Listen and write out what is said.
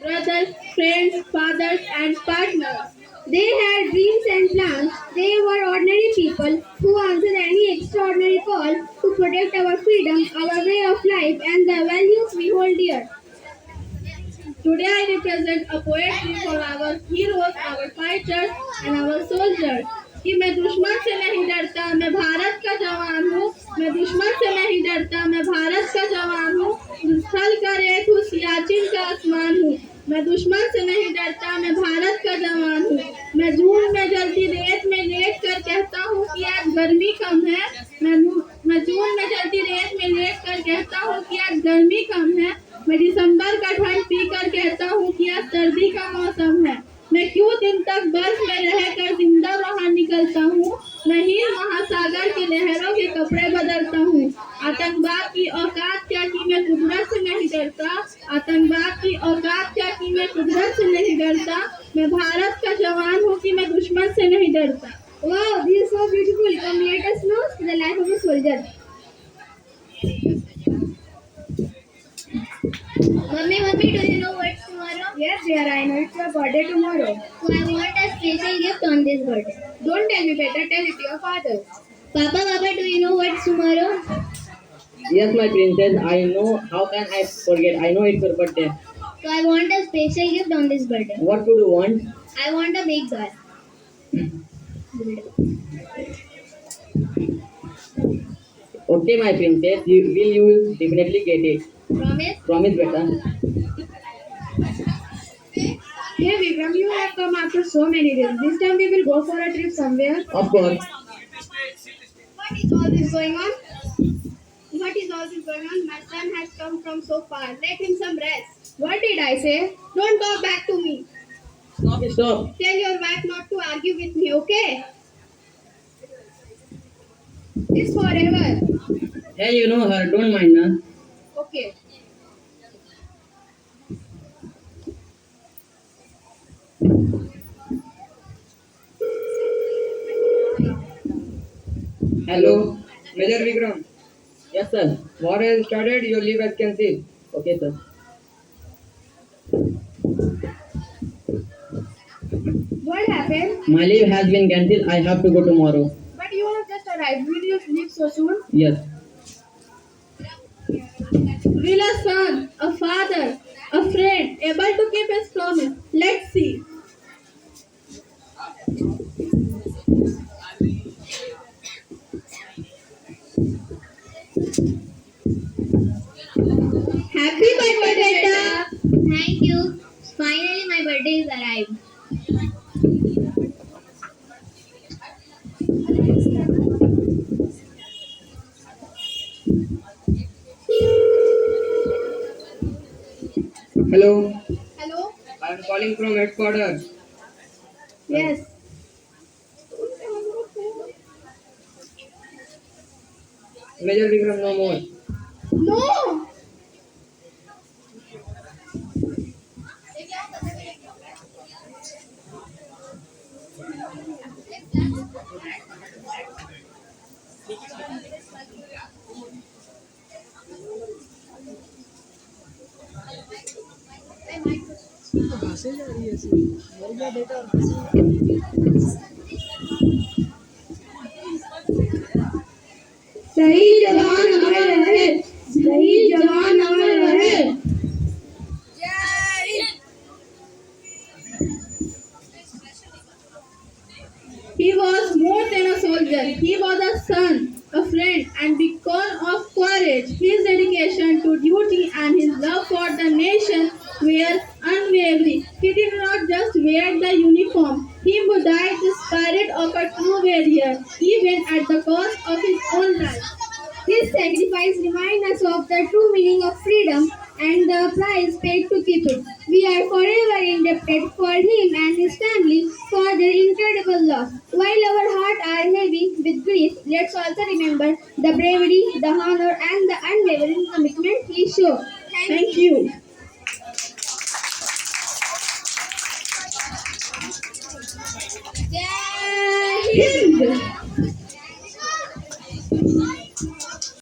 brothers, friends, fathers, and partners. They had dreams and plans. They were ordinary people who answered any extraordinary call to protect our freedom, our way of life, and the values we hold dear. Today I represent a poetry for our heroes, our fighters, and our soldiers. कि मैं दुश्मन से नहीं डरता, मैं भारत का जवान हूँ। मैं दुश्मन से नहीं डरता, मैं भारत का जवान हूँ। स्थल का रेत हूँ, सियाचिन का आसमान हूँ। मैं दुश्मन से नहीं डरता, मैं भारत का जवान हूँ। मैं जून में जलती रेत में लेट कर कहता हूँ कि आज गर्मी कम है। मैं जून में जलती रेत में लेट कर कहता हूँ कि आज गर्मी कम है। मैं दिसंबर का ठंड पीकर कहता हूँ कि आज सर्दी का मौसम है। मैं क्यों दिन तक बर्फ में रहकर जिंदा बाहर निकलता हूँ। मैं हिंद महासागर की लहरों के कपड़े बदलता हूँ। आतंकवाद की औकात क्या कि मैं कुदरत से नहीं डरता। आतंकवाद की औकात क्या कि मैं कुदरत से नहीं डरता। मैं भारत का जवान हूँ कि मैं दुश्मन से नहीं डरता। Wow, this is so beautiful. Come let us know the life of a soldier. Mummy, do you know what's tomorrow? Yes, dear, I know it's your birthday tomorrow. So I want a special gift on this birthday. Don't tell me, better tell it to your father. Papa, do you know what's tomorrow? Yes, my princess, I know. How can I forget? I know it's your birthday. So I want a special gift on this birthday. What do you want? I want a big doll. Okay, my princess, you definitely get it. Promise? Promise, beta. Hey Vikram, you have come after so many days. This time we will go for a trip somewhere. Of course. What is all this going on? What is all this going on? My son has come from so far. Let him some rest. What did I say? Don't talk back to me. Stop. Tell your wife not to argue with me, okay? It's forever. Hey, you know her. Don't mind her. Okay. Hello. Major Vikram. Yes, sir. War has started. Your leave has cancelled. Okay, sir. What happened? My leave has been cancelled. I have to go tomorrow. But you have just arrived. Will you leave so soon? Yes. Will a son, a father, a friend able to keep his promise? Let's see. Happy birthday, Beta! Thank you. Finally, my birthday is arrived. Hello. Hello? I am calling from headquarters. Yes. Major Vikram, no more. No! सही जवान अमर रहे सही जवान अमर रहे He was more than a soldier. He was a son, a friend, and because of courage, his dedication to duty and his love for the nation were unwavering. He did not just wear the uniform, he embodied the spirit of a true warrior, even at the cost of his own life. His sacrifice reminds us of the true meaning of freedom and the price paid to keep it. We are forever indebted for him and his family for their incredible loss. While our hearts are heavy with grief, let's also remember the bravery, the honor, and the unwavering commitment he showed. Thank you.